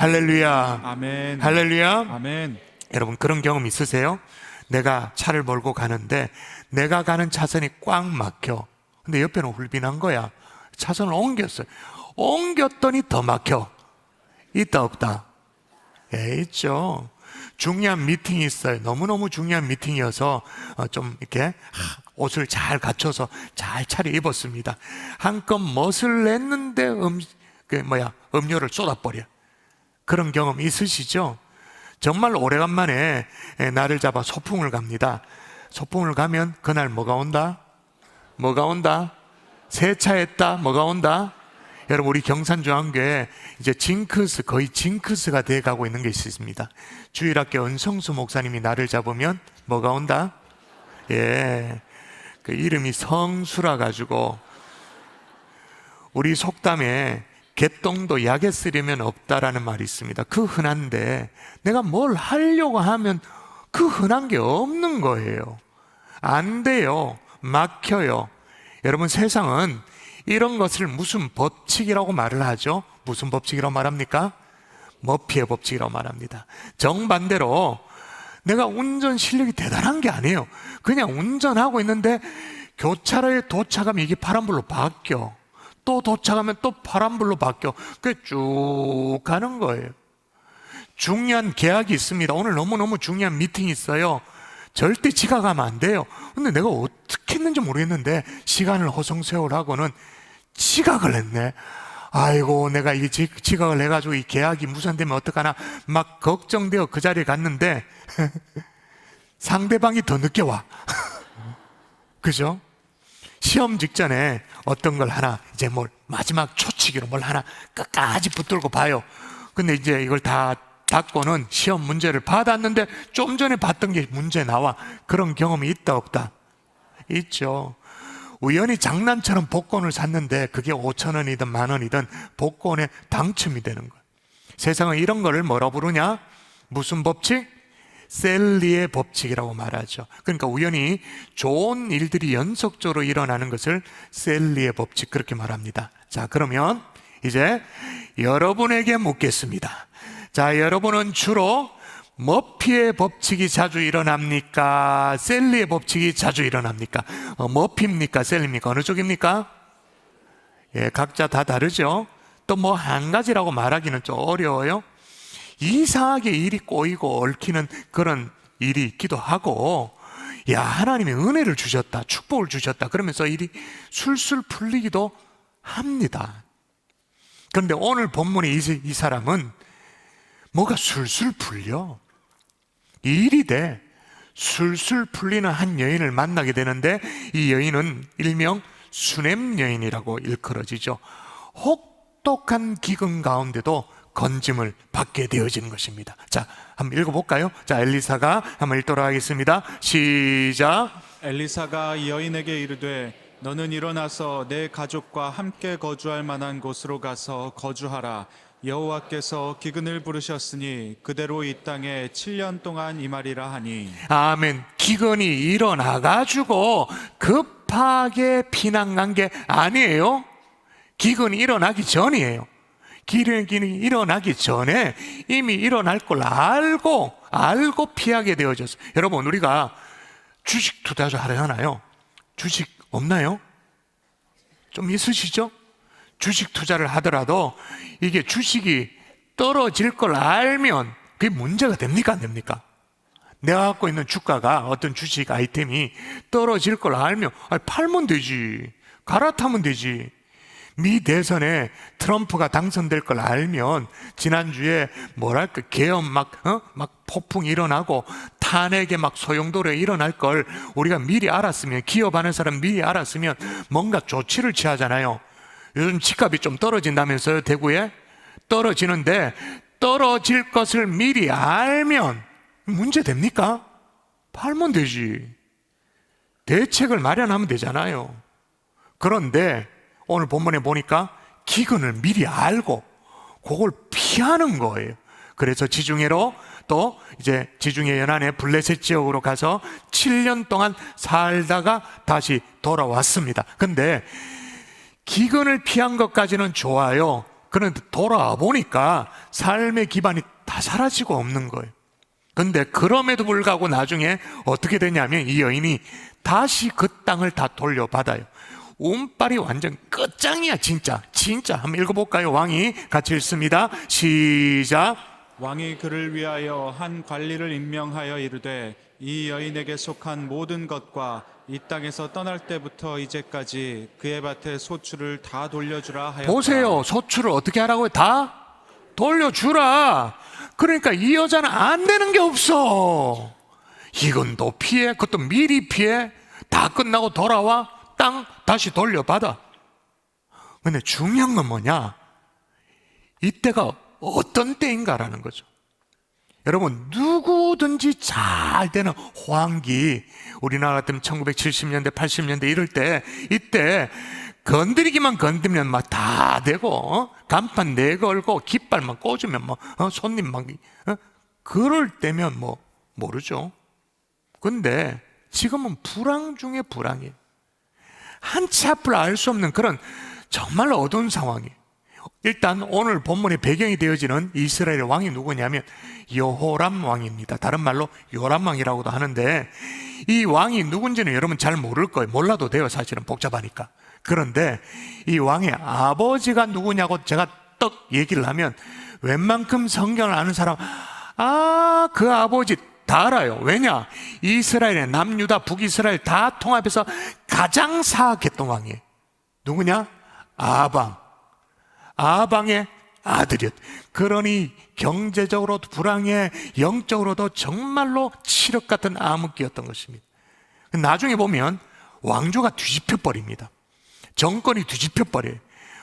할렐루야. 아멘. 할렐루야. 아멘. 여러분 그런 경험 있으세요? 내가 차를 몰고 가는데 내가 가는 차선이 꽉 막혀. 근데 옆에는 훌빈한 거야. 차선을 옮겼어요. 옮겼더니 더 막혀. 있다 없다? 있죠. 중요한 미팅이 있어요. 너무너무 중요한 미팅이어서 좀 이렇게 옷을 잘 갖춰서 잘 차려입었습니다. 한껏 멋을 냈는데 음료를 쏟아버려. 그런 경험 있으시죠? 정말 오래간만에 나를 잡아 소풍을 갑니다. 소풍을 가면 그날 뭐가 온다? 뭐가 온다? 세차했다? 뭐가 온다? 여러분 우리 경산중앙교회 이제 징크스, 거의 징크스가 돼가고 있는 게 있습니다. 주일학교 은성수 목사님이 나를 잡으면 뭐가 온다? 예, 그 이름이 성수라 가지고 우리 속담에 개똥도 약에 쓰려면 없다라는 말이 있습니다. 그 흔한데 내가 뭘 하려고 하면 그 흔한 게 없는 거예요. 안 돼요. 막혀요. 여러분 세상은 이런 것을 무슨 법칙이라고 말을 하죠? 무슨 법칙이라고 말합니까? 머피의 법칙이라고 말합니다. 정반대로 내가 운전 실력이 대단한 게 아니에요. 그냥 운전하고 있는데 교차로에 도착하면 이게 파란불로 바뀌어. 또 도착하면 또 파란불로 바뀌어. 그게 쭉 가는 거예요. 중요한 계약이 있습니다. 오늘 너무너무 중요한 미팅이 있어요. 절대 지각하면 안 돼요. 근데 내가 어떻게 했는지 모르겠는데 시간을 허송세월하고는 지각을 했네. 아이고 내가 이 지각을 해가지고 이 계약이 무산되면 어떡하나 막 걱정되어 그 자리에 갔는데 상대방이 더 늦게 와. 그죠? 시험 직전에 어떤 걸 하나 이제 뭘 마지막 초치기로 뭘 하나 끝까지 붙들고 봐요. 근데 이제 이걸 다 닫고는 시험 문제를 받았는데 좀 전에 봤던 게 문제 나와. 그런 경험이 있다 없다? 있죠. 우연히 장난처럼 복권을 샀는데 그게 5,000원이든 10,000원이든 복권에 당첨이 되는 거예요. 세상은 이런 거를 뭐라 부르냐? 무슨 법칙? 셀리의 법칙이라고 말하죠. 그러니까 우연히 좋은 일들이 연속적으로 일어나는 것을 셀리의 법칙 그렇게 말합니다. 자, 그러면 이제 여러분에게 묻겠습니다. 자, 여러분은 주로 머피의 법칙이 자주 일어납니까? 셀리의 법칙이 자주 일어납니까? 머피입니까? 셀리입니까? 어느 쪽입니까? 예, 각자 다 다르죠. 또 뭐 한 가지라고 말하기는 좀 어려워요. 이상하게 일이 꼬이고 얽히는 그런 일이 있기도 하고, 야, 하나님이 은혜를 주셨다, 축복을 주셨다 그러면서 일이 술술 풀리기도 합니다. 그런데 오늘 본문의 이 사람은 뭐가 술술 풀려. 일이 돼. 술술 풀리는 한 여인을 만나게 되는데 이 여인은 일명 수냄 여인이라고 일컬어지죠. 혹독한 기근 가운데도 건짐을 받게 되어지는 것입니다. 자, 한번 읽어볼까요? 자, 엘리사가 한번 읽도록 하겠습니다. 시작. 엘리사가 이 여인에게 이르되 너는 일어나서 내 가족과 함께 거주할 만한 곳으로 가서 거주하라. 여호와께서 기근을 부르셨으니 그대로 이 땅에 7년 동안 임하리라 하니. 아멘. 기근이 일어나가지고 급하게 피난 간 게 아니에요. 기근이 일어나기 전이에요. 기근이 일어나기 전에 이미 일어날 걸 알고 피하게 되어졌어요. 여러분 우리가 주식 투자를 하잖아요. 주식 없나요? 좀 있으시죠? 주식 투자를 하더라도 이게 주식이 떨어질 걸 알면 그게 문제가 됩니까? 안 됩니까? 내가 갖고 있는 주가가 어떤 주식 아이템이 떨어질 걸 알면 팔면 되지, 갈아타면 되지. 미 대선에 트럼프가 당선될 걸 알면 지난주에 뭐랄까 계엄 막 폭풍이 일어나고 탄핵에 막 소용돌이가 일어날 걸 우리가 미리 알았으면, 기업하는 사람 미리 알았으면 뭔가 조치를 취하잖아요. 요즘 집값이 좀 떨어진다면서요. 대구에 떨어지는데 떨어질 것을 미리 알면 문제 됩니까? 팔면 되지. 대책을 마련하면 되잖아요. 그런데 오늘 본문에 보니까 기근을 미리 알고 그걸 피하는 거예요. 그래서 지중해로 또 이제 지중해 연안의 블레셋 지역으로 가서 7년 동안 살다가 다시 돌아왔습니다. 근데 기근을 피한 것까지는 좋아요. 그런데 돌아와 보니까 삶의 기반이 다 사라지고 없는 거예요. 근데 그럼에도 불구하고 나중에 어떻게 되냐면 이 여인이 다시 그 땅을 다 돌려받아요. 운빨이 완전 끝장이야. 진짜 한번 읽어볼까요? 왕이 같이 읽습니다. 시작. 왕이 그를 위하여 한 관리를 임명하여 이르되 이 여인에게 속한 모든 것과 이 땅에서 떠날 때부터 이제까지 그의 밭에 소출을 다 돌려주라 하였다. 보세요. 소출을 어떻게 하라고요? 다 돌려주라. 그러니까 이 여자는 안 되는 게 없어. 이건도 피해, 그것도 미리 피해. 다 끝나고 돌아와 땅 다시 돌려받아. 근데 중요한 건 뭐냐? 이때가 어떤 때인가라는 거죠. 여러분, 누구든지 잘 되는 호황기, 우리나라 같으면 1970년대 80년대 이럴 때, 이때 건드리기만 건드리면 막 다 되고, 간판 내걸고 깃발만 꽂으면 손님 막 그럴 때면 모르죠. 근데 지금은 불황 중에 불황이에요. 한치 앞을 알 수 없는 그런 정말 어두운 상황이에요. 일단 오늘 본문의 배경이 되어지는 이스라엘의 왕이 누구냐면 여호람 왕입니다. 다른 말로 요람 왕이라고도 하는데, 이 왕이 누군지는 여러분 잘 모를 거예요. 몰라도 돼요. 사실은 복잡하니까. 그런데 이 왕의 아버지가 누구냐고 제가 떡 얘기를 하면 웬만큼 성경을 아는 사람, 그 아버지 다 알아요. 왜냐? 이스라엘의 남유다 북이스라엘 다 통합해서 가장 사악했던 왕이에요. 누구냐? 아방의 아들이었. 그러니 경제적으로도 불황해, 영적으로도 정말로 칠흑 같은 암흑기였던 것입니다. 나중에 보면 왕조가 뒤집혀 버립니다. 정권이 뒤집혀 버려요.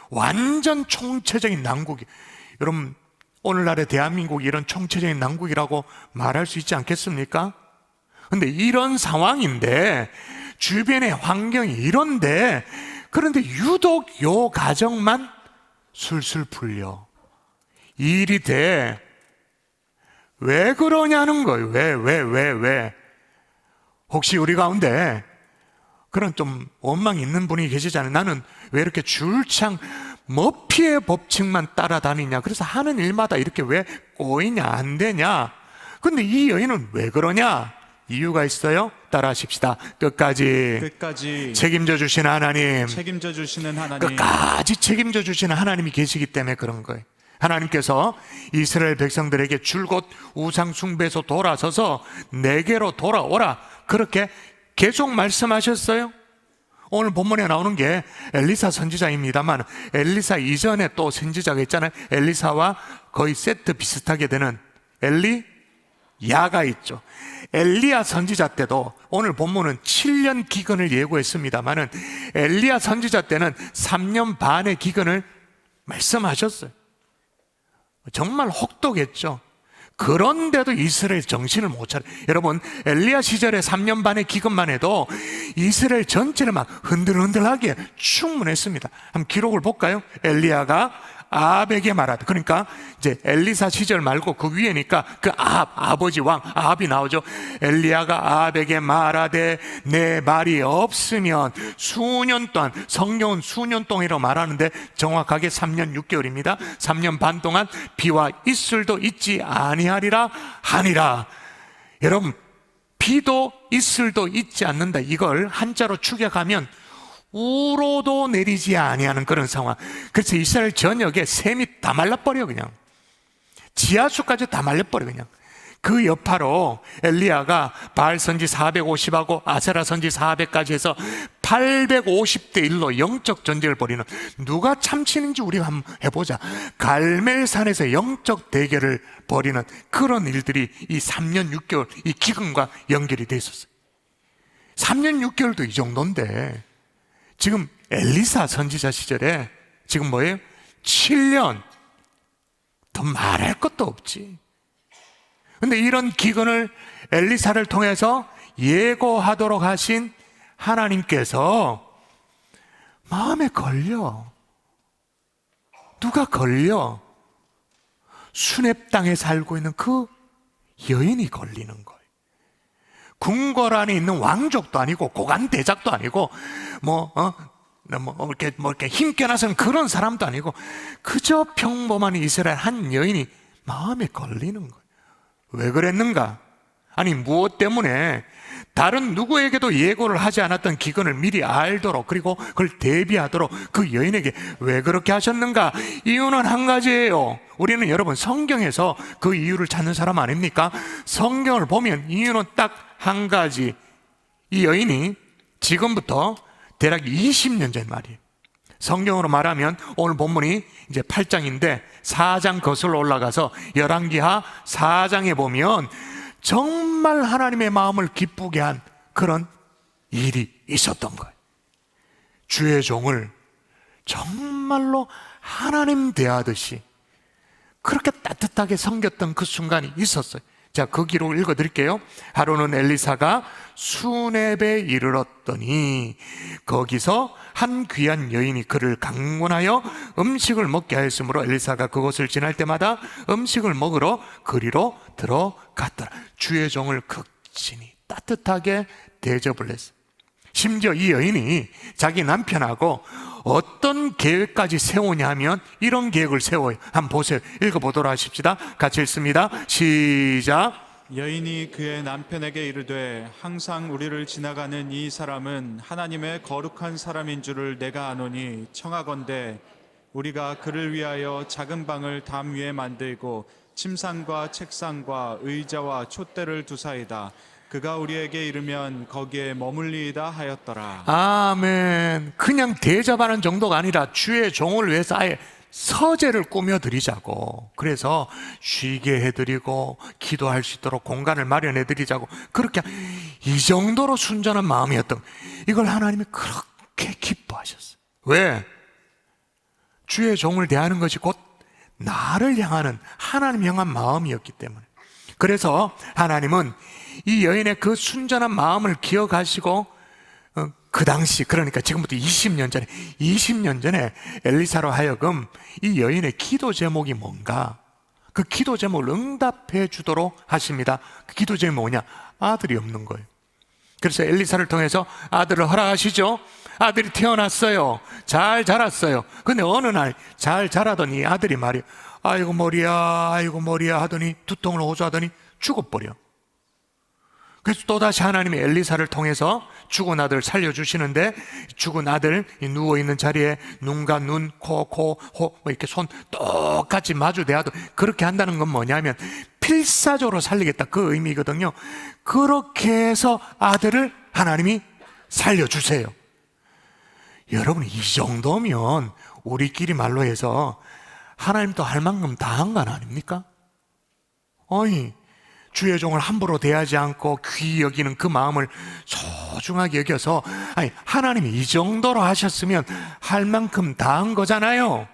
완전 총체적인 난국이. 여러분, 오늘날의 대한민국이 이런 총체적인 난국이라고 말할 수 있지 않겠습니까? 근데 이런 상황인데, 주변의 환경이 이런데, 그런데 유독 요 가정만 술술 풀려. 일이 돼. 왜 그러냐는 거예요. 왜? 혹시 우리 가운데 그런 좀 원망 있는 분이 계시잖아요. 나는 왜 이렇게 줄창 머피의 법칙만 따라다니냐. 그래서 하는 일마다 이렇게 왜 꼬이냐, 안 되냐. 근데 이 여인은 왜 그러냐? 이유가 있어요. 따라하십시다. 끝까지 책임져 주시는 하나님, 끝까지 책임져 주시는 하나님이 계시기 때문에 그런 거예요. 하나님께서 이스라엘 백성들에게 줄곧 우상 숭배에서 돌아서서 내게로 돌아오라, 그렇게 계속 말씀하셨어요. 오늘 본문에 나오는 게 엘리사 선지자입니다만, 엘리사 이전에 또 선지자가 있잖아요. 엘리사와 거의 세트 비슷하게 되는 엘리야가 있죠. 엘리야 선지자 때도 오늘 본문은 7년 기근을 예고했습니다만은 엘리야 선지자 때는 3년 반의 기근을 말씀하셨어요. 정말 혹독했죠. 그런데도 이스라엘 정신을 못 차려. 여러분, 엘리야 시절에 3년 반의 기근만 해도 이스라엘 전체를 막 흔들흔들하기에 충분했습니다. 한번 기록을 볼까요? 엘리야가 아합에게 말하다. 그러니까 이제 엘리사 시절 말고 그 위에니까 그 아버지 왕 아합이 나오죠. 엘리야가 아합에게 말하되 내 말이 없으면 수년 동안, 성경은 수년 동안이라고 말하는데 정확하게 3년 6개월입니다. 3년 반 동안 비와 이슬도 있지 아니하리라 하니라. 여러분, 비도 이슬도 있지 않는다, 이걸 한자로 축약하면 우로도 내리지 아니하는 그런 상황. 그래서 이스라엘 전역에 샘이 다 말라버려. 그냥 지하수까지 다 말려버려. 그냥 그 여파로 엘리야가 바알 선지 450하고 아세라 선지 400까지 해서 850대 1로 영적 전쟁을 벌이는, 누가 참치는지 우리가 한번 해보자. 갈멜산에서 영적 대결을 벌이는 그런 일들이 이 3년 6개월 이 기근과 연결이 돼 있었어요. 3년 6개월도 이 정도인데 지금 엘리사 선지자 시절에 지금 뭐예요? 7년. 더 말할 것도 없지. 근데 이런 기근을 엘리사를 통해서 예고하도록 하신 하나님께서 마음에 걸려. 누가 걸려? 수렙 땅에 살고 있는 그 여인이 걸리는 거예요. 궁궐 안에 있는 왕족도 아니고 고관 대작도 아니고 이렇게 힘겨나서는 그런 사람도 아니고 그저 평범한 이스라엘 한 여인이 마음에 걸리는 거예요. 왜 그랬는가? 아니, 무엇 때문에 다른 누구에게도 예고를 하지 않았던 기근을 미리 알도록, 그리고 그걸 대비하도록 그 여인에게 왜 그렇게 하셨는가? 이유는 한 가지예요. 우리는 여러분 성경에서 그 이유를 찾는 사람 아닙니까? 성경을 보면 이유는 딱 한 가지. 이 여인이 지금부터 대략 20년 전 말이에요. 성경으로 말하면 오늘 본문이 이제 8장인데 4장 거슬러 올라가서 열왕기하 4장에 보면 정말 하나님의 마음을 기쁘게 한 그런 일이 있었던 거예요. 주의 종을 정말로 하나님 대하듯이 그렇게 따뜻하게 섬겼던 그 순간이 있었어요. 자, 그 기록을 읽어드릴게요. 하루는 엘리사가 수냅에 이르렀더니 거기서 한 귀한 여인이 그를 강권하여 음식을 먹게 하였으므로 엘리사가 그곳을 지날 때마다 음식을 먹으러 그리로 들어갔더라. 주의 종을 극진히 따뜻하게 대접을 했어요. 심지어 이 여인이 자기 남편하고 어떤 계획까지 세우냐 하면 이런 계획을 세워요. 한번 보세요. 읽어보도록 하십시다. 같이 읽습니다. 시작. 여인이 그의 남편에게 이르되 항상 우리를 지나가는 이 사람은 하나님의 거룩한 사람인 줄을 내가 아노니 청하건대 우리가 그를 위하여 작은 방을 담 위에 만들고 침상과 책상과 의자와 촛대를 두사이다. 그가 우리에게 이르면 거기에 머물리이다 하였더라. 아멘. 그냥 대접하는 정도가 아니라 주의 종을 위해서 아예 서재를 꾸며드리자고, 그래서 쉬게 해드리고 기도할 수 있도록 공간을 마련해드리자고, 그렇게 이 정도로 순전한 마음이었던, 이걸 하나님이 그렇게 기뻐하셨어요. 왜? 주의 종을 대하는 것이 곧 나를 향하는 하나님 향한 마음이었기 때문에. 그래서 하나님은 이 여인의 그 순전한 마음을 기억하시고 그 당시, 그러니까 지금부터 20년 전에 엘리사로 하여금 이 여인의 기도 제목이 뭔가, 그 기도 제목을 응답해 주도록 하십니다. 그 기도 제목이 뭐냐? 아들이 없는 거예요. 그래서 엘리사를 통해서 아들을 허락하시죠. 아들이 태어났어요. 잘 자랐어요. 근데 어느 날 잘 자라더니 아들이 말이에요. 아이고 머리야 하더니 두통을 호소하더니 죽어버려. 그래서 또다시 하나님이 엘리사를 통해서 죽은 아들을 살려주시는데, 죽은 아들 누워있는 자리에 눈과 눈, 코, 이렇게 손 똑같이 마주 대하도, 그렇게 한다는 건 뭐냐면 필사적으로 살리겠다, 그 의미거든요. 그렇게 해서 아들을 하나님이 살려주세요. 여러분, 이 정도면 우리끼리 말로 해서 하나님도 할 만큼 다 한 건 아닙니까? 아니, 주의 종을 함부로 대하지 않고 귀히 여기는 그 마음을 소중하게 여겨서, 아니, 하나님이 이 정도로 하셨으면 할 만큼 다 한 거잖아요.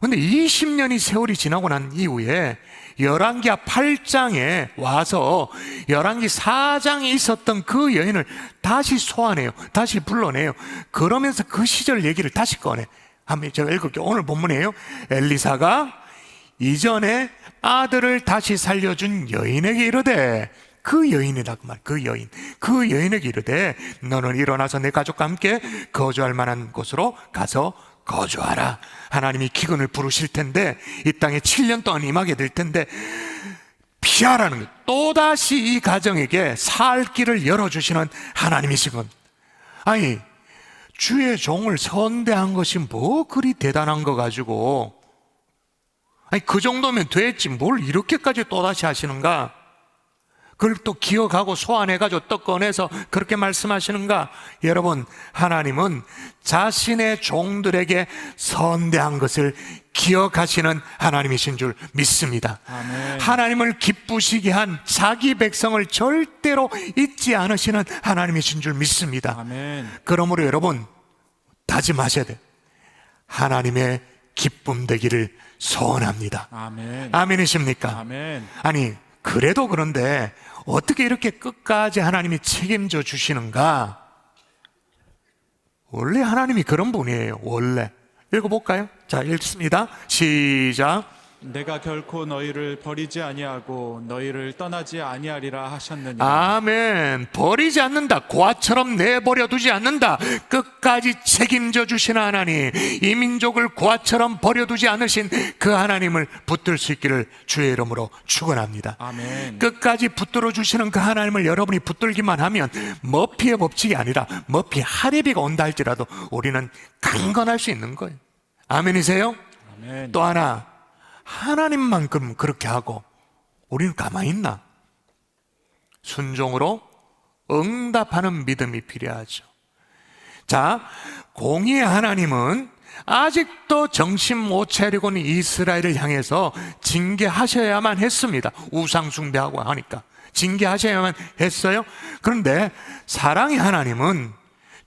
근데 20년이 세월이 지나고 난 이후에 열왕기하 8장에 와서 열왕기 4장에 있었던 그 여인을 다시 소환해요. 다시 불러내요. 그러면서 그 시절 얘기를 다시 꺼내. 한번 제가 읽을게요. 오늘 본문이에요. 엘리사가 이전에 아들을 다시 살려준 여인에게 이르되, 그 여인이라 그 말, 그 여인에게 이르되 너는 일어나서 내 가족과 함께 거주할 만한 곳으로 가서 거주하라. 하나님이 기근을 부르실 텐데, 이 땅에 7년 동안 임하게 될 텐데 피하라는 거예요. 또다시 이 가정에게 살 길을 열어주시는 하나님이시군. 아니, 주의 종을 선대한 것이 뭐 그리 대단한 거 가지고, 아니, 그 정도면 됐지 뭘 이렇게까지 또다시 하시는가? 그걸 또 기억하고 소환해가지고 또 꺼내서 그렇게 말씀하시는가? 여러분, 하나님은 자신의 종들에게 선대한 것을 기억하시는 하나님이신 줄 믿습니다. 아멘. 하나님을 기쁘시게 한 자기 백성을 절대로 잊지 않으시는 하나님이신 줄 믿습니다. 아멘. 그러므로 여러분, 다짐하셔야 돼요. 하나님의 기쁨 되기를 소원합니다. 아멘. 아멘이십니까? 아멘. 아니, 그래도 그런데 어떻게 이렇게 끝까지 하나님이 책임져 주시는가? 원래 하나님이 그런 분이에요. 원래. 읽어볼까요? 자, 읽습니다. 시작. 내가 결코 너희를 버리지 아니하고 너희를 떠나지 아니하리라 하셨느니라. 아멘. 버리지 않는다. 고아처럼 내버려 두지 않는다. 끝까지 책임져 주시는 하나님, 이 민족을 고아처럼 버려두지 않으신 그 하나님을 붙들 수 있기를 주의 이름으로 축원합니다. 아멘. 끝까지 붙들어 주시는 그 하나님을 여러분이 붙들기만 하면 머피의 법칙이 아니라 머피 하레비가 온다 할지라도 우리는 강건할 수 있는 거예요. 아멘이세요? 아멘. 또 하나, 하나님만큼 그렇게 하고 우리는 가만히 있나? 순종으로 응답하는 믿음이 필요하죠. 자, 공의의 하나님은 아직도 정신 못 차리고는 이스라엘을 향해서 징계하셔야만 했습니다. 우상 숭배하고 하니까 징계하셔야만 했어요. 그런데 사랑의 하나님은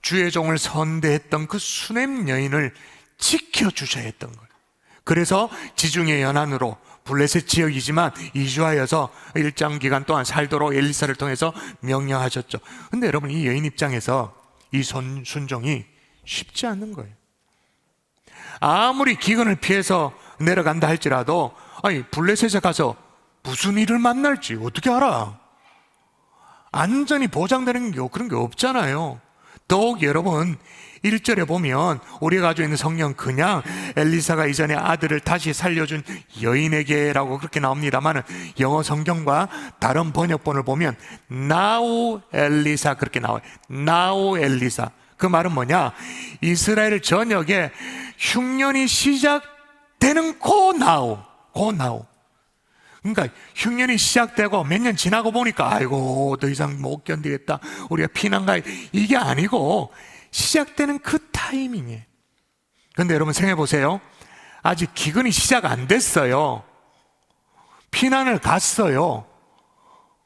주의 종을 선대했던 그 수넴 여인을 지켜주셔야 했던 거예요. 그래서 지중해 연안으로 블레셋 지역이지만 이주하여서 일정 기간 동안 살도록 엘리사를 통해서 명령하셨죠. 근데 여러분, 이 여인 입장에서 이 순종이 쉽지 않는 거예요. 아무리 기근을 피해서 내려간다 할지라도 아니 블레셋에 가서 무슨 일을 만날지 어떻게 알아? 안전이 보장되는 게 그런 게 없잖아요. 더욱 여러분 1절에 보면 우리가 가지고 있는 성경 그냥 엘리사가 이전에 아들을 다시 살려준 여인에게라고 그렇게 나옵니다만 영어 성경과 다른 번역본을 보면 Now 엘리사 그렇게 나와요. Now 엘리사. 그 말은 뭐냐? 이스라엘 전역에 흉년이 시작되는 고 now. 그러니까 흉년이 시작되고 몇 년 지나고 보니까 아이고 더 이상 못 견디겠다, 우리가 피난 가야, 이게 아니고 시작되는 그 타이밍에. 그런데 여러분 생각해 보세요. 아직 기근이 시작 안 됐어요. 피난을 갔어요.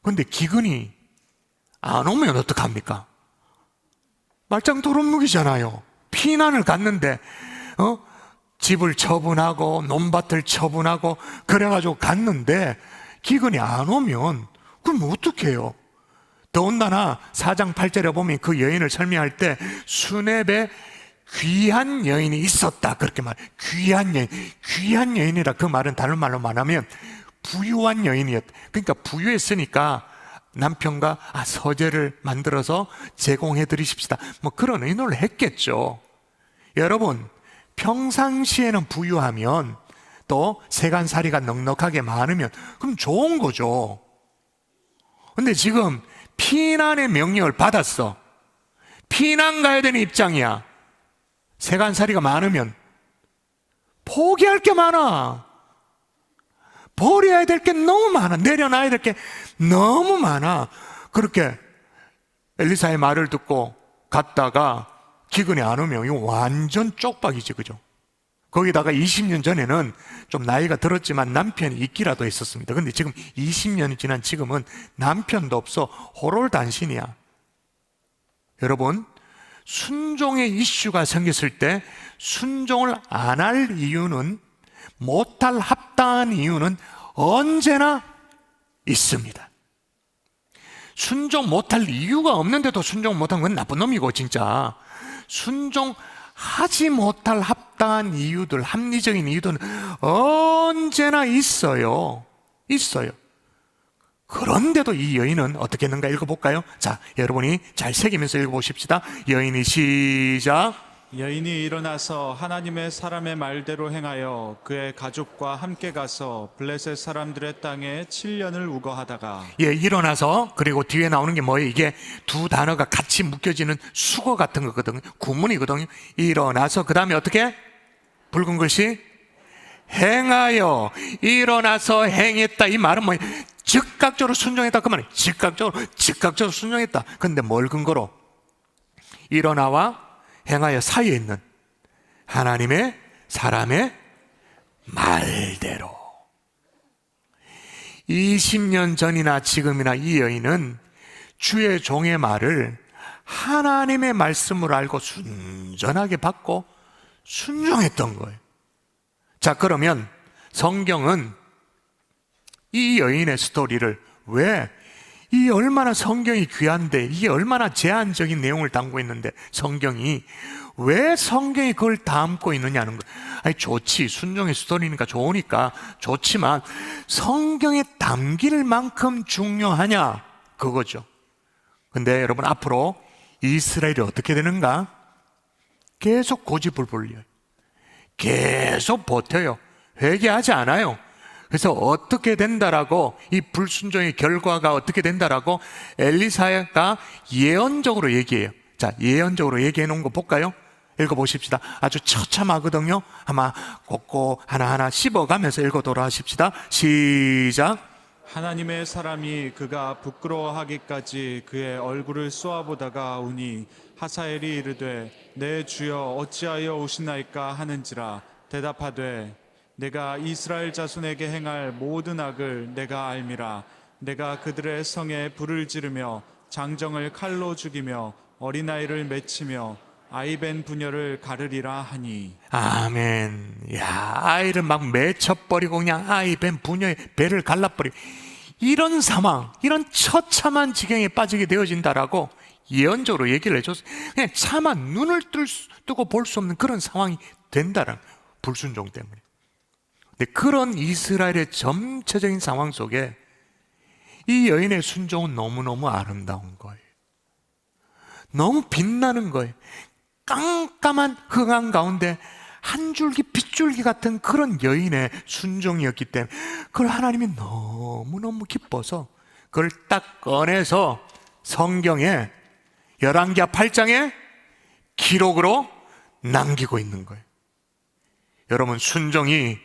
그런데 기근이 안 오면 어떡합니까? 말짱 도루묵이잖아요. 피난을 갔는데 집을 처분하고 논밭을 처분하고 그래가지고 갔는데 기근이 안 오면 그럼 어떡해요? 더군다나 4장 8절에 보면 그 여인을 설명할 때 수넴에 귀한 여인이 있었다 그렇게 말해요. 귀한 여인이라 그 말은 다른 말로 말하면 부유한 여인이었다. 그러니까 부유했으니까 남편과 서재를 만들어서 제공해 드리십시다 뭐 그런 의논을 했겠죠. 여러분, 평상시에는 부유하면 또 세간살이가 넉넉하게 많으면 그럼 좋은 거죠. 근데 지금 피난의 명령을 받았어. 피난 가야 되는 입장이야. 세간살이가 많으면 포기할 게 많아. 버려야 될 게 너무 많아. 내려놔야 될 게 너무 많아. 그렇게 엘리사의 말을 듣고 갔다가 기근이 안 오면 이거 완전 쪽박이지, 그죠? 거기다가 20년 전에는 좀 나이가 들었지만 남편이 있기라도 했었습니다. 근데 지금 20년이 지난 지금은 남편도 없어. 호롤단신이야. 여러분, 순종의 이슈가 생겼을 때 순종을 안 할 이유는, 못할 합당한 이유는 언제나 있습니다. 순종 못할 이유가 없는데도 순종 못한 건 나쁜 놈이고, 진짜 순종하지 못할 합당한 이유들, 합리적인 이유들은 언제나 있어요. 그런데도 이 여인은 어떻게 했는가 읽어볼까요? 자, 여러분이 잘 새기면서 읽어보십시다. 여인이 시작. 여인이 일어나서 하나님의 사람의 말대로 행하여 그의 가족과 함께 가서 블레셋 사람들의 땅에 7년을 우거하다가. 일어나서, 그리고 뒤에 나오는 게 뭐예요? 이게 두 단어가 같이 묶여지는 수거 같은 거거든요. 구문이거든요. 일어나서, 그 다음에 어떻게? 붉은 글씨 행하여. 일어나서 행했다. 이 말은 뭐예요? 즉각적으로 순종했다 그 말이에요. 즉각적으로 순종했다. 그런데 뭘 근거로? 일어나와 행하여 사이에 있는 하나님의 사람의 말대로. 20년 전이나 지금이나 이 여인은 주의 종의 말을 하나님의 말씀으로 알고 순전하게 받고 순종했던 거예요. 자, 그러면 성경은 이 여인의 스토리를, 왜? 이 얼마나 성경이 귀한데, 이게 얼마나 제한적인 내용을 담고 있는데 성경이 왜 성경이 그걸 담고 있느냐는 거예요. 아니, 좋지. 순종의 스토리니까 좋으니까 좋지만 성경에 담길 만큼 중요하냐? 그거죠. 근데 여러분, 앞으로 이스라엘이 어떻게 되는가? 계속 고집을 불려요. 계속 버텨요. 회개하지 않아요. 그래서 어떻게 된다라고, 이 불순종의 결과가 어떻게 된다라고 엘리사가 예언적으로 얘기해요. 자, 예언적으로 얘기해 놓은 거 볼까요? 읽어보십시다. 아주 처참하거든요. 아마 꼭꼭 하나하나 씹어가면서 읽어도록 하십시다. 시작. 하나님의 사람이 그가 부끄러워하기까지 그의 얼굴을 쏘아보다가 우니 하사엘이 이르되 내 주여 어찌하여 오시나이까 하는지라. 대답하되 내가 이스라엘 자손에게 행할 모든 악을 내가 알미라. 내가 그들의 성에 불을 지르며 장정을 칼로 죽이며 어린아이를 맺히며 아이벤 부녀를 가르리라 하니. 아멘. 야, 아이를 막 맺혀버리고 그냥 아이벤 부녀의 배를 갈라버리고, 이런 상황, 이런 처참한 지경에 빠지게 되어진다라고 예언적으로 얘기를 해줬어요. 그냥 차마 눈을 뜨고 볼 수 없는 그런 상황이 된다는, 불순종 때문에. 근데 그런 이스라엘의 전체적인 상황 속에 이 여인의 순종은 너무너무 아름다운 거예요. 너무 빛나는 거예요. 깜깜한 흑암 가운데 한 줄기 빗줄기 같은 그런 여인의 순종이었기 때문에 그걸 하나님이 너무너무 기뻐서 그걸 딱 꺼내서 성경에 열왕기하 8장에 기록으로 남기고 있는 거예요. 여러분, 순종이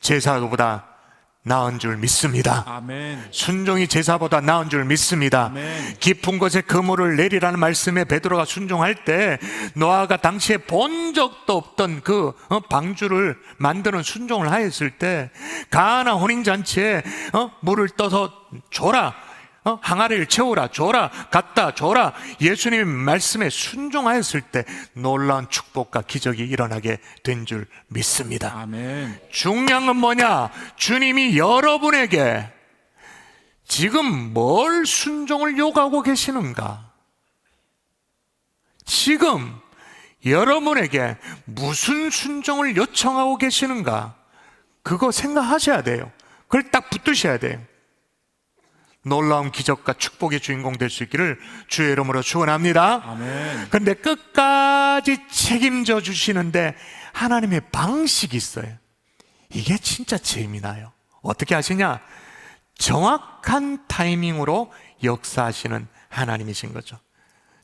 제사보다 나은 줄 믿습니다. 아멘. 순종이 제사보다 나은 줄 믿습니다. 아멘. 깊은 곳에 그물을 내리라는 말씀에 베드로가 순종할 때 노아가 당시에 본 적도 없던 그 방주를 만드는 순종을 하였을 때 가나 혼인잔치에 물을 떠서 줘라, 항아리를 채우라, 줘라, 갖다 줘라, 예수님의 말씀에 순종하였을 때 놀라운 축복과 기적이 일어나게 된 줄 믿습니다. 아멘. 중요한 건 뭐냐? 주님이 여러분에게 지금 뭘 순종을 요구하고 계시는가? 지금 여러분에게 무슨 순종을 요청하고 계시는가? 그거 생각하셔야 돼요. 그걸 딱 붙드셔야 돼요. 놀라운 기적과 축복의 주인공 될 수 있기를 주의 이름으로 축원합니다. 아멘. 그런데 끝까지 책임져 주시는데 하나님의 방식이 있어요. 이게 진짜 재미나요. 어떻게 하시냐? 정확한 타이밍으로 역사하시는 하나님이신 거죠.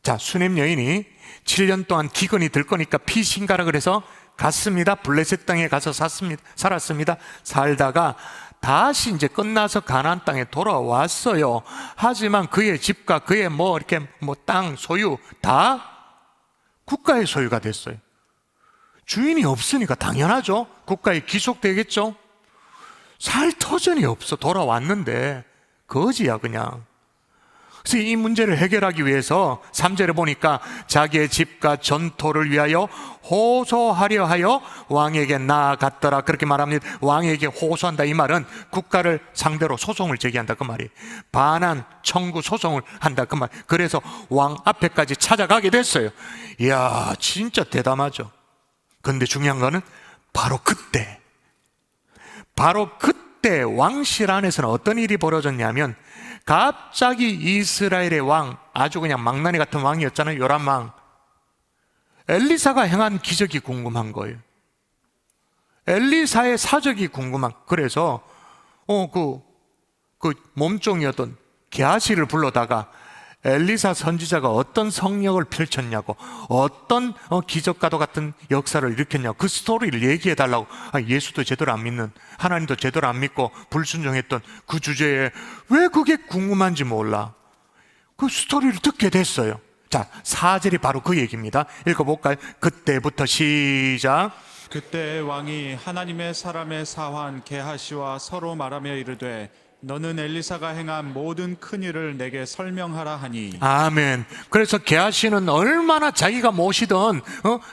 자, 수넴 여인이 7년 동안 기근이 들 거니까 피신가라 그래서 갔습니다. 블레셋 땅에 가서 살았습니다. 살다가 다시 이제 끝나서 가나안 땅에 돌아왔어요. 하지만 그의 집과 그의 이렇게 땅 소유 다 국가의 소유가 됐어요. 주인이 없으니까 당연하죠. 국가에 귀속되겠죠. 살 터전이 없어. 돌아왔는데 거지야 그냥. 그래서 이 문제를 해결하기 위해서 3절에 보니까 자기의 집과 전토를 위하여 호소하려 하여 왕에게 나아갔더라 그렇게 말합니다. 왕에게 호소한다, 이 말은 국가를 상대로 소송을 제기한다 그 말이에요. 반환 청구 소송을 한다 그 말. 그래서 왕 앞에까지 찾아가게 됐어요. 이야, 진짜 대담하죠. 그런데 중요한 거는 바로 그때 왕실 안에서는 어떤 일이 벌어졌냐면 갑자기 이스라엘의 왕, 아주 그냥 망나니 같은 왕이었잖아요. 요람 왕. 엘리사가 행한 기적이 궁금한 거예요. 엘리사의 사적이 궁금한. 그래서 그 몸종이었던 게하시를 불러다가 엘리사 선지자가 어떤 성력을 펼쳤냐고, 어떤 기적과도 같은 역사를 일으켰냐고 그 스토리를 얘기해 달라고. 예수도 제대로 안 믿는, 하나님도 제대로 안 믿고 불순종했던 그 주제에 왜 그게 궁금한지 몰라. 그 스토리를 듣게 됐어요. 자, 4절이 바로 그 얘기입니다. 읽어볼까요? 그때부터 시작. 그때 왕이 하나님의 사람의 사환 게하시와 서로 말하며 이르되 너는 엘리사가 행한 모든 큰 일을 내게 설명하라 하니 아멘. 그래서 게하시는 얼마나 자기가 모시던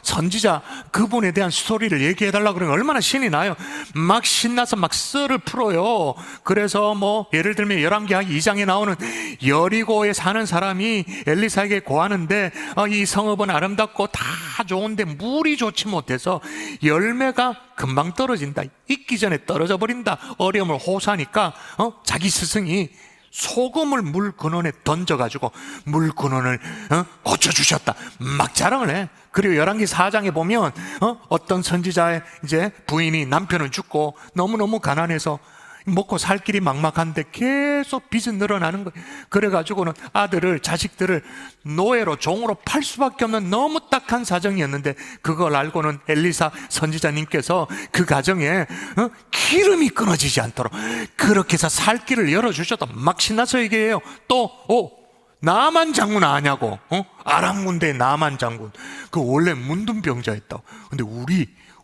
선지자 그분에 대한 스토리를 얘기해달라 그러면 얼마나 신이 나요. 막 신나서 막 썰을 풀어요. 그래서 뭐 예를 들면 열왕기하 2장에 나오는 여리고에 사는 사람이 엘리사에게 고하는데 이 성읍은 아름답고 다 좋은데 물이 좋지 못해서 열매가 금방 떨어진다, 익기 전에 떨어져 버린다, 어려움을 호소하니까 자기 스승이 소금을 물 근원에 던져가지고 물 근원을 고쳐주셨다 막 자랑을 해. 그리고 열왕기 4장에 보면 어떤 선지자의 이제 부인이 남편은 죽고 너무너무 가난해서 먹고 살 길이 막막한데 계속 빚은 늘어나는 거예요. 그래가지고는 아들을, 자식들을 노예로, 종으로 팔 수밖에 없는 너무 딱한 사정이었는데 그걸 알고는 엘리사 선지자님께서 그 가정에 기름이 끊어지지 않도록 그렇게 해서 살 길을 열어주셨다. 막 신나서 얘기해요. 또 나만 장군 아냐고. 아람 군대의 나만 장군, 그 원래 문둥병자였다고. 근데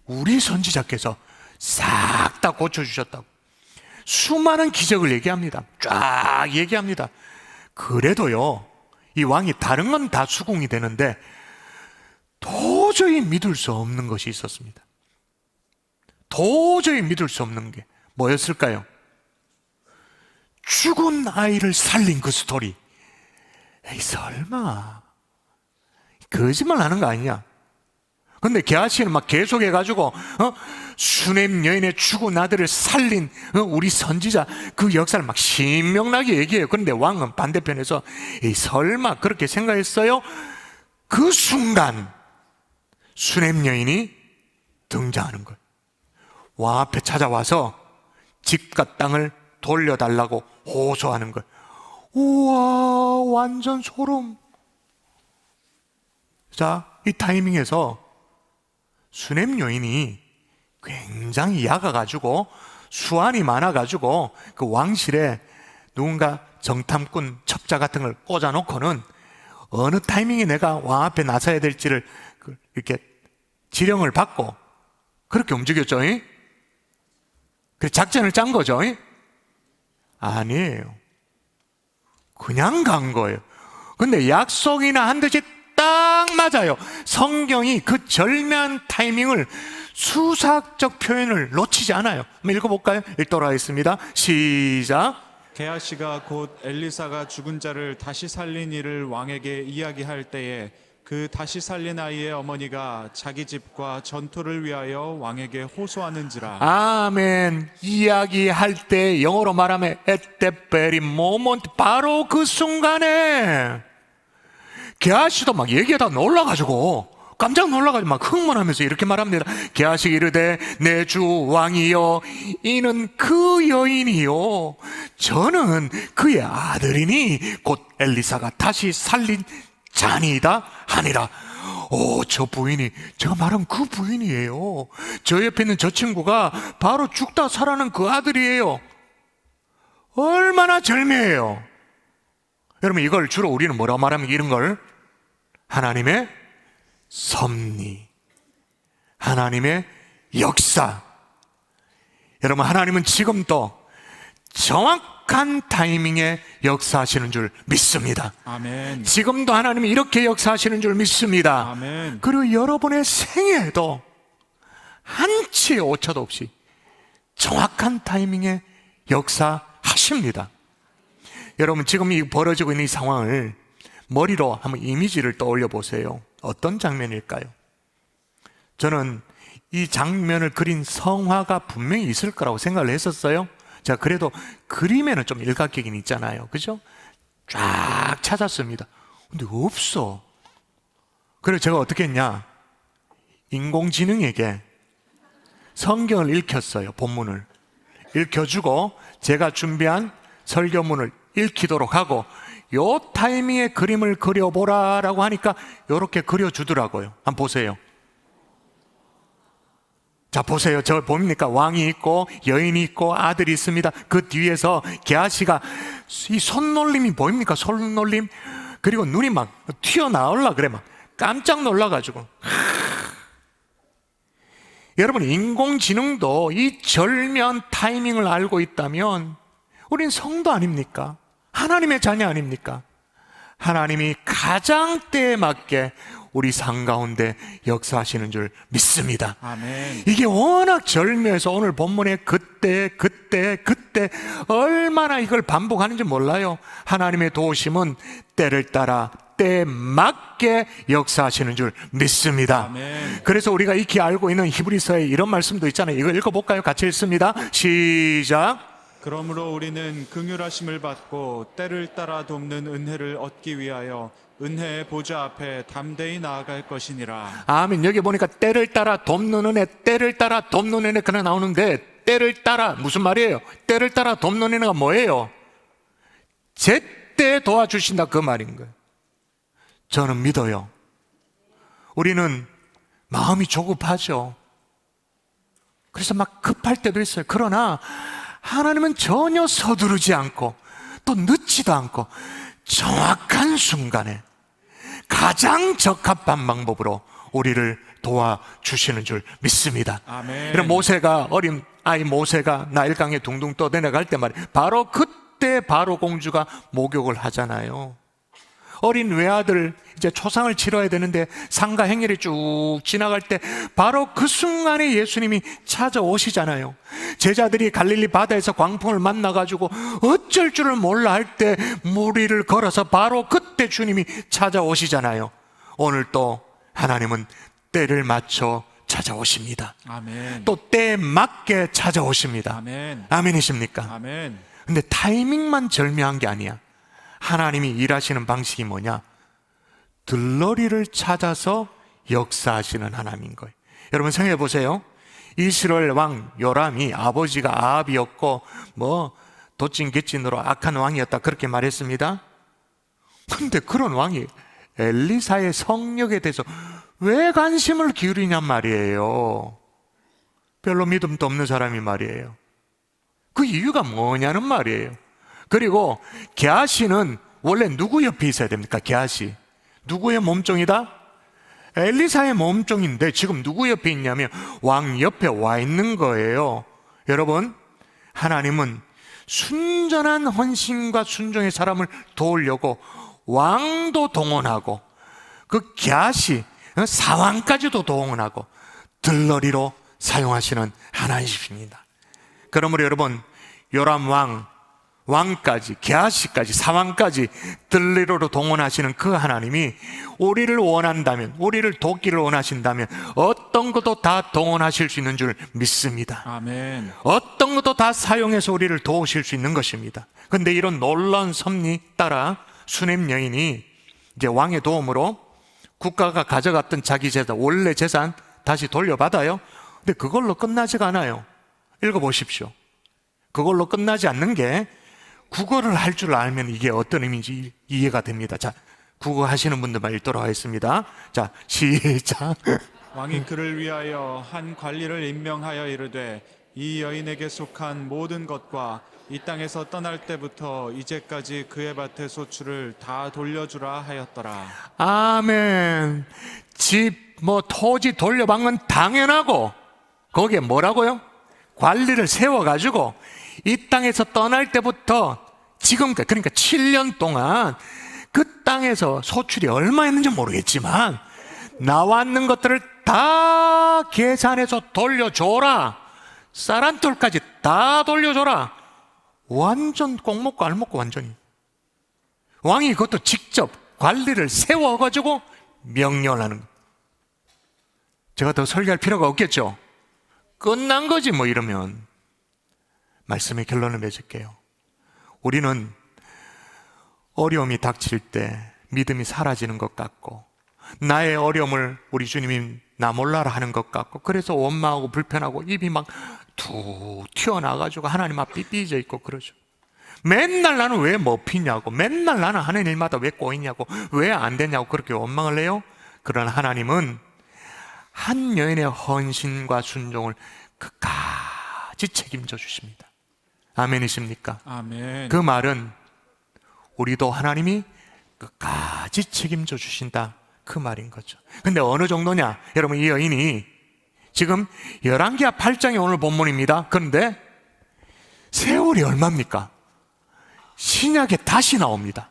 우리 선지자께서 싹 다 고쳐주셨다고. 수많은 기적을 얘기합니다. 쫙 얘기합니다. 그래도요, 이 왕이 다른 건 다 수긍이 되는데 도저히 믿을 수 없는 것이 있었습니다. 도저히 믿을 수 없는 게 뭐였을까요? 죽은 아이를 살린 그 스토리. 에이, 설마 거짓말 하는 거 아니냐? 근데 게하시는 막 계속해가지고 수넴 여인의 죽은 아들을 살린 우리 선지자 그 역사를 막 신명나게 얘기해요. 그런데 왕은 반대편에서 에이, 설마 그렇게 생각했어요? 그 순간 수넴 여인이 등장하는 거예요. 왕 앞에 찾아와서 집과 땅을 돌려달라고 호소하는 거예요. 우와, 완전 소름. 자, 이 타이밍에서 수넴 여인이 굉장히 약아가지고 수완이 많아가지고 그 왕실에 누군가 정탐꾼 첩자 같은 걸 꽂아놓고는 어느 타이밍에 내가 왕 앞에 나서야 될지를 이렇게 지령을 받고 그렇게 움직였죠. 그 작전을 짠 거죠. 아니에요. 그냥 간 거예요. 근데 약속이나 한 듯이 딱 맞아요. 성경이 그 절묘한 타이밍을 수사적 표현을 놓치지 않아요. 한번 읽어볼까요? 읽도록 하겠습니다. 시작. 게하시가 곧 엘리사가 죽은 자를 다시 살린 일을 왕에게 이야기할 때에 그 다시 살린 아이의 어머니가 자기 집과 전투를 위하여 왕에게 호소하는지라. 아멘. 이야기할 때 영어로 말하면 at that very moment, 바로 그 순간에 게하시도 막 얘기하다 놀라가지고 깜짝 놀라가지고 막 흥분하면서 이렇게 말합니다. 게하시 이르되 내 주 왕이여, 이는 그 여인이요 저는 그의 아들이니 곧 엘리사가 다시 살린 자니이다 하니라. 저 부인이, 제가 말한 그 부인이에요. 저 옆에 있는 저 친구가 바로 죽다 살아난 그 아들이에요. 얼마나 절묘해요. 여러분, 이걸 주로 우리는 뭐라고 말하면 이런 걸 하나님의 섭리, 하나님의 역사. 여러분, 하나님은 지금도 정확한 타이밍에 역사하시는 줄 믿습니다. 아멘. 지금도 하나님이 이렇게 역사하시는 줄 믿습니다. 아멘. 그리고 여러분의 생애에도 한치의 오차도 없이 정확한 타이밍에 역사하십니다. 여러분, 지금 이 벌어지고 있는 이 상황을 머리로 한번 이미지를 떠올려 보세요. 어떤 장면일까요? 저는 이 장면을 그린 성화가 분명히 있을 거라고 생각을 했었어요. 자, 그래도 그림에는 좀 일각격이 있잖아요. 그죠? 쫙 찾았습니다. 근데 없어. 그래서 제가 어떻게 했냐? 인공지능에게 성경을 읽혔어요. 본문을 읽혀주고 제가 준비한 설교문을 읽히도록 하고 요 타이밍에 그림을 그려보라라고 하니까 요렇게 그려주더라고요. 한번 보세요. 자, 보세요. 저 보입니까? 왕이 있고 여인이 있고 아들이 있습니다. 그 뒤에서 게하시가 이 손놀림이 보입니까? 손놀림. 그리고 눈이 막 튀어나올라 그래. 막 깜짝 놀라가지고. 여러분, 인공지능도 이 절묘한 타이밍을 알고 있다면 우린 성도 아닙니까? 하나님의 자녀 아닙니까? 하나님이 가장 때에 맞게 우리 삶 가운데 역사하시는 줄 믿습니다. 아멘. 이게 워낙 절묘해서 오늘 본문에 그때 얼마나 이걸 반복하는지 몰라요. 하나님의 도우심은 때를 따라 때에 맞게 역사하시는 줄 믿습니다. 아멘. 그래서 우리가 익히 알고 있는 히브리서에 이런 말씀도 있잖아요. 이거 읽어볼까요? 같이 읽습니다. 시작. 그러므로 우리는 긍휼하심을 받고 때를 따라 돕는 은혜를 얻기 위하여 은혜의 보좌 앞에 담대히 나아갈 것이니라. 아멘. 여기 보니까 때를 따라 돕는 은혜, 때를 따라 돕는 은혜 그냥 나오는데, 때를 따라 무슨 말이에요? 때를 따라 돕는 은혜가 뭐예요? 제때 도와주신다 그 말인 거예요. 저는 믿어요. 우리는 마음이 조급하죠. 그래서 막 급할 때도 있어요. 그러나 하나님은 전혀 서두르지 않고 또 늦지도 않고 정확한 순간에 가장 적합한 방법으로 우리를 도와주시는 줄 믿습니다. 아멘. 이런 모세가 어린 아이 모세가 나일강에 둥둥 떠내려갈 때 말이에요. 바로 그때 바로 공주가 목욕을 하잖아요. 어린 외아들 이제 초상을 치러야 되는데 상가 행렬이 쭉 지나갈 때 바로 그 순간에 예수님이 찾아오시잖아요. 제자들이 갈릴리 바다에서 광풍을 만나가지고 어쩔 줄을 몰라 할 때 무리를 걸어서 바로 그때 주님이 찾아오시잖아요. 오늘 또 하나님은 때를 맞춰 찾아오십니다. 아멘. 또 때에 맞게 찾아오십니다. 아멘. 아멘이십니까? 아멘. 근데 타이밍만 절묘한 게 아니야. 하나님이 일하시는 방식이 뭐냐? 들러리를 찾아서 역사하시는 하나님인 거예요. 여러분 생각해 보세요. 이스라엘 왕 요람이 아버지가 아합이었고 도찐개찐으로 악한 왕이었다 그렇게 말했습니다. 근데 그런 왕이 엘리사의 성역에 대해서 왜 관심을 기울이냔 말이에요. 별로 믿음도 없는 사람이 말이에요. 그 이유가 뭐냐는 말이에요. 그리고 게하시는 원래 누구 옆에 있어야 됩니까? 게하시 누구의 몸종이다? 엘리사의 몸종인데 지금 누구 옆에 있냐면 왕 옆에 와 있는 거예요. 여러분, 하나님은 순전한 헌신과 순종의 사람을 도우려고 왕도 동원하고 그 게하시 사왕까지도 동원하고 들러리로 사용하시는 하나님이십니다. 그러므로 여러분, 요람 왕까지 게하시까지 사왕까지 들러리로 동원하시는 그 하나님이 우리를 원한다면, 우리를 돕기를 원하신다면 어떤 것도 다 동원하실 수 있는 줄 믿습니다. 아멘. 어떤 것도 다 사용해서 우리를 도우실 수 있는 것입니다. 그런데 이런 놀라운 섭리 따라 수넴 여인이 이제 왕의 도움으로 국가가 가져갔던 자기 재산, 원래 재산 다시 돌려받아요. 근데 그걸로 끝나지가 않아요. 읽어보십시오. 그걸로 끝나지 않는 게 국어를 할 줄 알면 이게 어떤 의미인지 이해가 됩니다. 자, 국어 하시는 분들만 읽도록 하겠습니다. 자, 시작. 왕이 그를 위하여 한 관리를 임명하여 이르되 이 여인에게 속한 모든 것과 이 땅에서 떠날 때부터 이제까지 그의 밭의 소출을 다 돌려주라 하였더라. 아멘. 집, 토지 돌려받는 건 당연하고 거기에 뭐라고요? 관리를 세워가지고 이 땅에서 떠날 때부터 지금까지, 그러니까 7년 동안 그 땅에서 소출이 얼마였는지 모르겠지만 나왔는 것들을 다 계산해서 돌려줘라. 쌀한톨까지 다 돌려줘라. 완전 꼭 먹고 알 먹고 완전히. 왕이 그것도 직접 관리를 세워가지고 명령을 하는 거예요. 제가 더 설교할 필요가 없겠죠. 끝난 거지 이러면. 말씀의 결론을 맺을게요. 우리는 어려움이 닥칠 때 믿음이 사라지는 것 같고 나의 어려움을 우리 주님이 나 몰라라 하는 것 같고 그래서 원망하고 불편하고 입이 막 툭 튀어나와가지고 하나님 앞 삐삐져 있고 그러죠. 맨날 나는 왜 먹히냐고, 맨날 나는 하는 일마다 왜 꼬이냐고, 왜 안 되냐고 그렇게 원망을 해요. 그러나 하나님은 한 여인의 헌신과 순종을 끝까지 책임져 주십니다. 아멘이십니까? 아멘. 그 말은 우리도 하나님이 끝까지 책임져 주신다 그 말인 거죠. 근데 어느 정도냐? 여러분, 이 여인이 지금 열왕기하 8장이 오늘 본문입니다. 그런데 세월이 얼마입니까? 신약에 다시 나옵니다.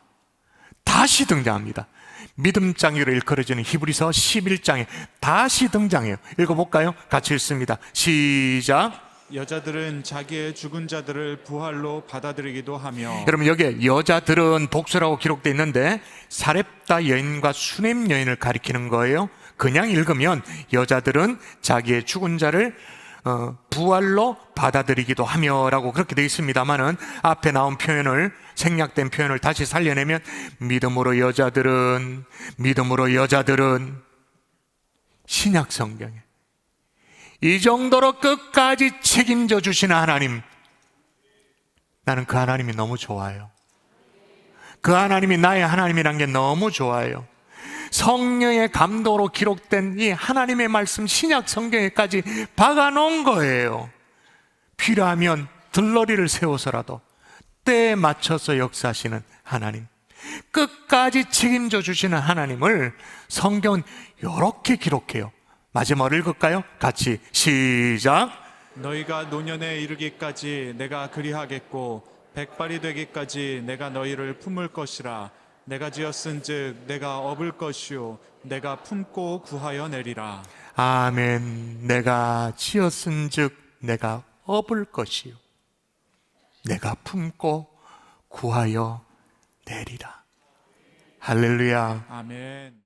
다시 등장합니다. 믿음 장기로 일컬어지는 히브리서 11장에 다시 등장해요. 읽어볼까요? 같이 읽습니다. 시작. 여자들은 자기의 죽은 자들을 부활로 받아들이기도 하며. 여러분, 여기에 여자들은 복수라고 기록되어 있는데 사렙다 여인과 수넴 여인을 가리키는 거예요. 그냥 읽으면 여자들은 자기의 죽은 자를 부활로 받아들이기도 하며 라고 그렇게 되어 있습니다만은 앞에 나온 표현을, 생략된 표현을 다시 살려내면 믿음으로 여자들은 신약 성경에 이 정도로 끝까지 책임져 주시는 하나님, 나는 그 하나님이 너무 좋아요. 그 하나님이 나의 하나님이란 게 너무 좋아요. 성령의 감동으로 기록된 이 하나님의 말씀 신약 성경에까지 박아놓은 거예요. 필요하면 들러리를 세워서라도 때에 맞춰서 역사하시는 하나님, 끝까지 책임져 주시는 하나님을 성경은 이렇게 기록해요. 마지막으로 읽을까요? 같이 시작. 너희가 노년에 이르기까지 내가 그리하겠고 백발이 되기까지 내가 너희를 품을 것이라. 내가 지었은즉 내가 업을 것이요 내가 품고 구하여 내리라. 아멘. 내가 지었은즉 내가 업을 것이요 내가 품고 구하여 내리라. 할렐루야. 아멘.